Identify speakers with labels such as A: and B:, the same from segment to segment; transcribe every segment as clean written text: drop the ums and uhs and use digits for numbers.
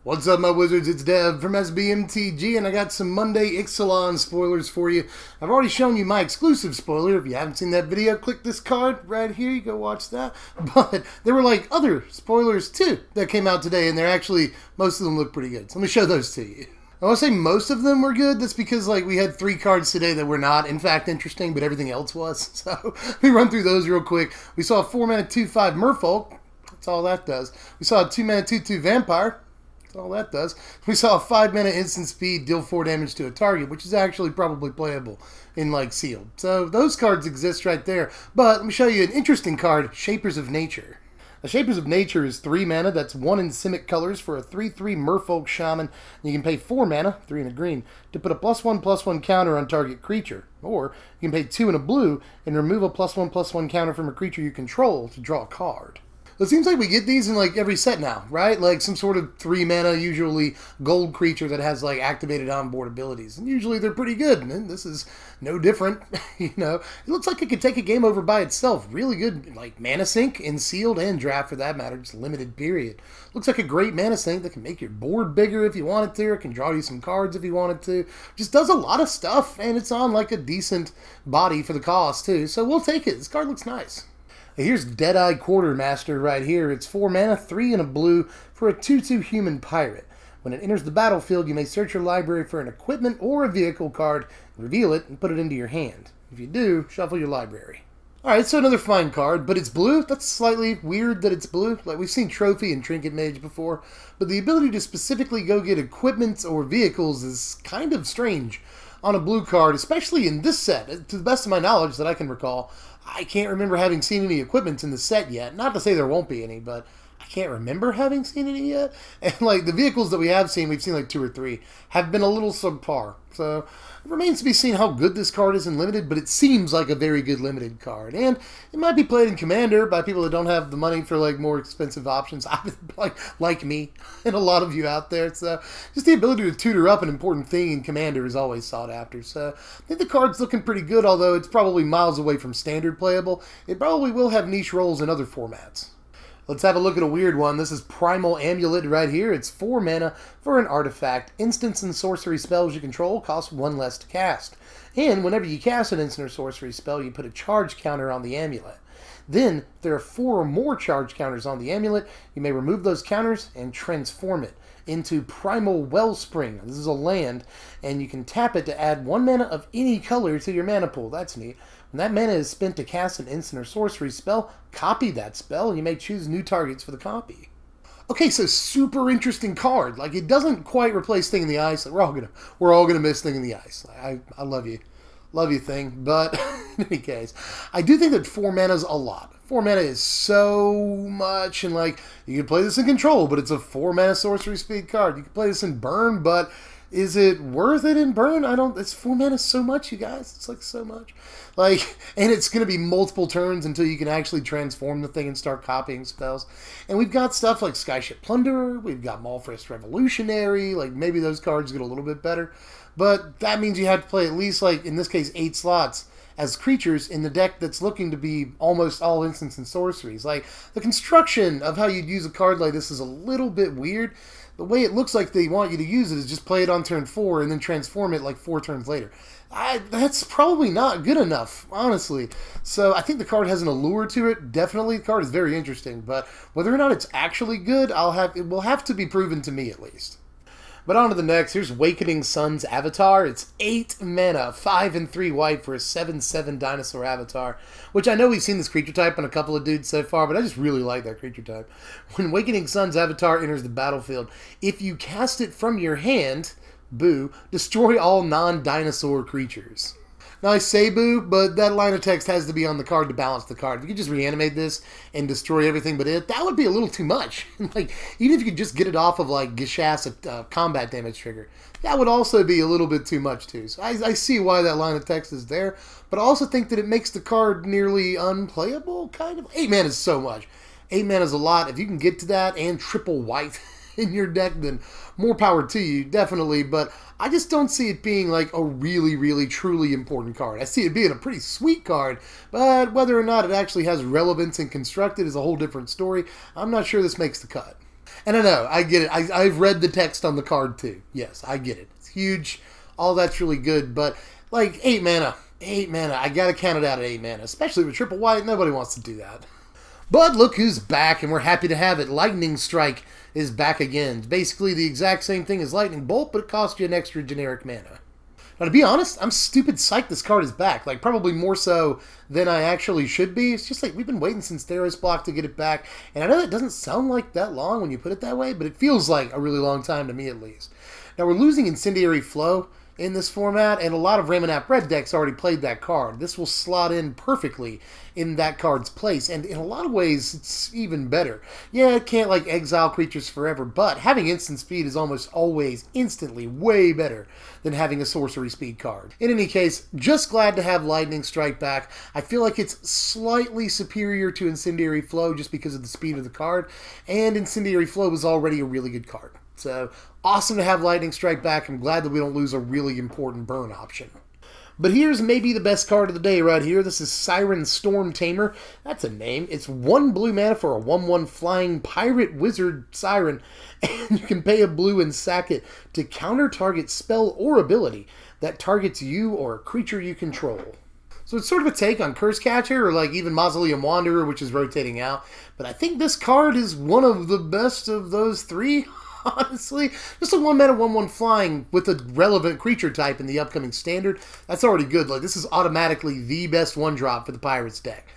A: What's up, my wizards? It's Dev from Mtg, and I got some Monday Ixalan spoilers for you. I've already shown you my exclusive spoiler. If you haven't seen that video, click this card right here. You go watch that. But there were like other spoilers too that came out today, and they're actually, most of them look pretty good. So let me show those to you. I want to say most of them were good. That's because like we had 3 cards today that were not, in fact, interesting, but everything else was. So let me run through those real quick. We saw a 4-mana 2/5 Merfolk. That's all that does. We saw a 2-mana 2/2 Vampire. That's all that does. We saw a 5-mana instant speed, deal 4 damage to a target, which is actually probably playable in like sealed. So those cards exist right there. But let me show you an interesting card, Shapers of Nature. A Shapers of Nature is 3 mana. That's 1 in Simic colors for a 3/3 Merfolk Shaman. You can pay 4 mana, 3 in a green, to put a +1/+1 counter on target creature. Or you can pay 2 in a blue and remove a +1/+1 counter from a creature you control to draw a card. It seems like we get these in like every set now, right? Like some sort of 3 mana, usually gold creature that has like activated onboard abilities. And usually they're pretty good, and this is no different. You know, it looks like it could take a game over by itself. Really good, like mana sink in sealed and draft for that matter, just limited period. Looks like a great mana sink that can make your board bigger if you wanted to, or can draw you some cards if you wanted to. Just does a lot of stuff, and it's on like a decent body for the cost too. So we'll take it. This card looks nice. Here's Deadeye Quartermaster right here. It's 4 mana, 3 in a blue for a 2/2 human pirate. When it enters the battlefield, you may search your library for an equipment or a vehicle card, reveal it, and put it into your hand. If you do, shuffle your library. Alright, so another fine card, but it's blue. That's slightly weird that it's blue. Like, we've seen Trophy and Trinket Mage before, but the ability to specifically go get equipment or vehicles is kind of strange on a blue card, especially in this set. To the best of my knowledge that I can recall, I can't remember having seen any equipment in the set yet. Not to say there won't be any, but I can't remember having seen any yet. And like the vehicles that we have seen, we've seen like 2 or 3, have been a little subpar. So it remains to be seen how good this card is in Limited, but it seems like a very good Limited card. And it might be played in Commander by people that don't have the money for like more expensive options, like me and a lot of you out there. So just the ability to tutor up an important thing in Commander is always sought after. So I think the card's looking pretty good, although it's probably miles away from standard playable. It probably will have niche roles in other formats. Let's have a look at a weird one. This is Primal Amulet right here. It's 4 mana for an artifact. Instants and sorcery spells you control cost 1 less to cast. And whenever you cast an instant or sorcery spell, you put a charge counter on the amulet. Then, if there are 4 or more charge counters on the amulet, you may remove those counters and transform it into Primal Wellspring. This is a land, and you can tap it to add 1 mana of any color to your mana pool. That's neat. When that mana is spent to cast an instant or sorcery spell, copy that spell, and you may choose new targets for the copy. Okay, so super interesting card. Like, it doesn't quite replace Thing in the Ice. Like, we're all gonna miss Thing in the Ice. Like, I love you. Love you, Thing. But in any case, I do think that 4 mana is a lot. 4 mana is so much, and like, you can play this in Control, but it's a 4 mana sorcery speed card. You can play this in Burn, but is it worth it in Burn? It's 4 mana so much, you guys. It's like so much. Like, and it's going to be multiple turns until you can actually transform the thing and start copying spells. And we've got stuff like Skyship Plunderer. We've got Malfrist Revolutionary. Like, maybe those cards get a little bit better. But that means you have to play at least, like, in this case, 8 slots as creatures in the deck that's looking to be almost all instants and sorceries. Like, the construction of how you'd use a card like this is a little bit weird. The way it looks like they want you to use it is just play it on turn 4 and then transform it like 4 turns later. That's probably not good enough, honestly. So I think the card has an allure to it. Definitely, the card is very interesting, but whether or not it's actually good, it will have to be proven to me at least. But on to the next. Here's Wakening Sun's Avatar. It's 8 mana, 5 and 3 white for a 7/7 dinosaur avatar, which I know we've seen this creature type on a couple of dudes so far, but I just really like that creature type. When Wakening Sun's Avatar enters the battlefield, if you cast it from your hand, boo, destroy all non-dinosaur creatures. Now I say boo, but that line of text has to be on the card to balance the card. If you could just reanimate this and destroy everything but that would be a little too much. Like, even if you could just get it off of like Gishas, a combat damage trigger, that would also be a little bit too much too. So I see why that line of text is there, but I also think that it makes the card nearly unplayable, kind of. 8 mana is so much. 8 mana is a lot. If you can get to that and triple white in your deck, then more power to you, definitely. But I just don't see it being like a really, really, truly important card. I see it being a pretty sweet card, but whether or not it actually has relevance and constructed is a whole different story. I'm not sure this makes the cut. And I know, I get it. I've read the text on the card too. Yes, I get it. It's huge. All that's really good. But, like, 8 mana. 8 mana. I gotta count it out at 8 mana. Especially with triple white. Nobody wants to do that. But look who's back, and we're happy to have it. Lightning Strike is back again. It's basically the exact same thing as Lightning Bolt, but it costs you an extra generic mana. Now, to be honest, I'm stupid psyched this card is back. Like, probably more so than I actually should be. It's just like we've been waiting since Theros Block to get it back. And I know that doesn't sound like that long when you put it that way, but it feels like a really long time to me at least. Now, we're losing Incendiary Flow in this format, and a lot of Ramanap Red decks already played that card. This will slot in perfectly in that card's place, and in a lot of ways, it's even better. Yeah, it can't, like, exile creatures forever, but having instant speed is almost always instantly way better than having a sorcery speed card. In any case, just glad to have Lightning Strike back. I feel like it's slightly superior to Incendiary Flow just because of the speed of the card, and Incendiary Flow was already a really good card. So, awesome to have Lightning Strike back. I'm glad that we don't lose a really important burn option. But here's maybe the best card of the day right here. This is Siren Storm Tamer. That's a name. It's 1 blue mana for a 1/1 flying pirate wizard siren. And you can pay a blue and sack it to counter target spell or ability that targets you or a creature you control. So it's sort of a take on Curse Catcher or like even Mausoleum Wanderer, which is rotating out. But I think this card is one of the best of those three. Honestly, just a 1 mana 1/1 flying with a relevant creature type in the upcoming standard, that's already good. Like, this is automatically the best 1-drop for the Pirates deck.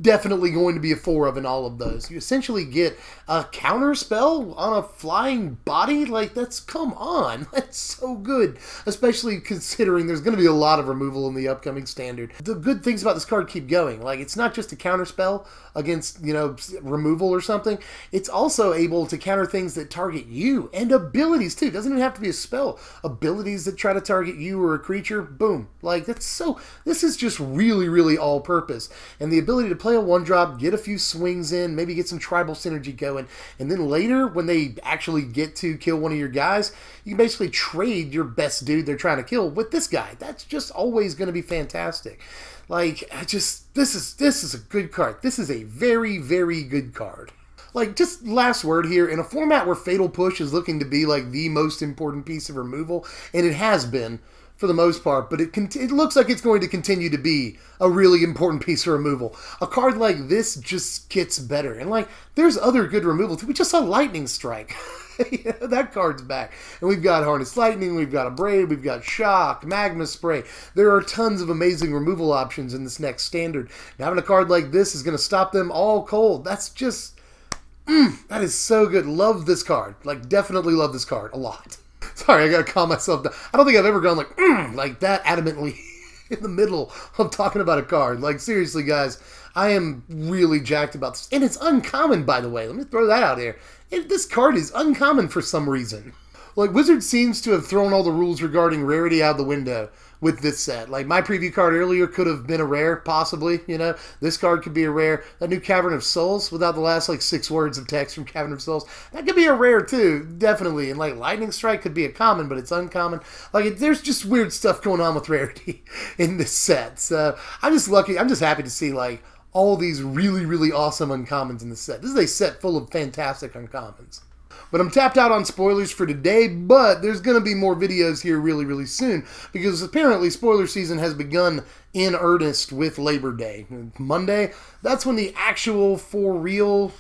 A: Definitely going to be a 4 of in all of those. You essentially get a counter spell on a flying body. Like, come on. That's so good. Especially considering there's going to be a lot of removal in the upcoming standard. The good things about this card keep going. Like, it's not just a counter spell against, you know, removal or something. It's also able to counter things that target you and abilities too. It doesn't even have to be a spell. Abilities that try to target you or a creature, boom. Like, this is just really, really all purpose. And the ability to play a 1-drop, get a few swings in, maybe get some tribal synergy going, and then later, when they actually get to kill one of your guys, you can basically trade your best dude they're trying to kill with this guy. That's just always going to be fantastic. Like, this is a good card. This is a very, very good card. Like, just last word here, in a format where Fatal Push is looking to be, like, the most important piece of removal, and it has been, for the most part, but it looks like it's going to continue to be a really important piece of removal. A card like this just gets better. And, like, there's other good removal, too. We just saw Lightning Strike. Yeah, that card's back. And we've got Harness Lightning, we've got Abrade, we've got Shock, Magma Spray. There are tons of amazing removal options in this next standard. And having a card like this is going to stop them all cold. That's just... that is so good. Love this card. Like, definitely love this card a lot. Sorry, I gotta calm myself down. I don't think I've ever gone like that adamantly in the middle of talking about a card. Like, seriously, guys, I am really jacked about this. And it's uncommon, by the way. Let me throw that out here. This card is uncommon for some reason. Like, Wizard seems to have thrown all the rules regarding rarity out the window with this set. Like, my preview card earlier could have been a rare, possibly, you know. This card could be a rare. That new Cavern of Souls, without the last, like, 6 words of text from Cavern of Souls, that could be a rare, too, definitely. And, like, Lightning Strike could be a common, but it's uncommon. Like, there's just weird stuff going on with rarity in this set. So, I'm just lucky. I'm just happy to see, like, all these really, really awesome uncommons in the set. This is a set full of fantastic uncommons. But I'm tapped out on spoilers for today, but there's going to be more videos here really, really soon, because apparently spoiler season has begun in earnest with Labor Day. Monday, that's when the actual, for real,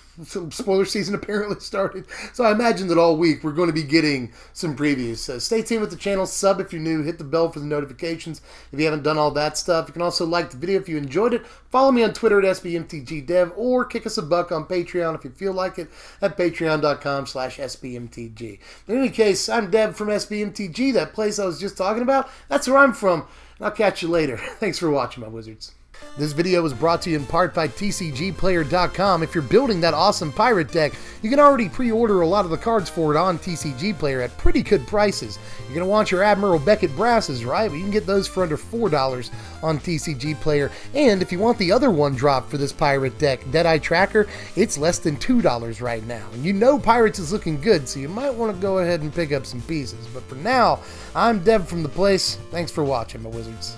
A: spoiler season apparently started. So I imagine that all week we're going to be getting some previews. So stay tuned with the channel, sub if you're new, hit the bell for the notifications if you haven't done all that stuff. You can also like the video if you enjoyed it. Follow me on Twitter at SBMTGDev, or kick us a buck on Patreon if you feel like it at patreon.com/SBMTG. In any case, I'm Dev from SBMTG, that place I was just talking about. That's where I'm from. I'll catch you later. Thanks for watching, my wizards. This video was brought to you in part by TCGplayer.com. If you're building that awesome pirate deck, you can already pre-order a lot of the cards for it on TCG Player at pretty good prices. You're going to want your Admiral Beckett brasses, right? But you can get those for under $4 on TCG Player. And if you want the other 1-drop for this pirate deck, Deadeye Tracker, it's less than $2 right now. And you know Pirates is looking good, so you might want to go ahead and pick up some pieces. But for now, I'm Dev from the place. Thanks for watching, my wizards.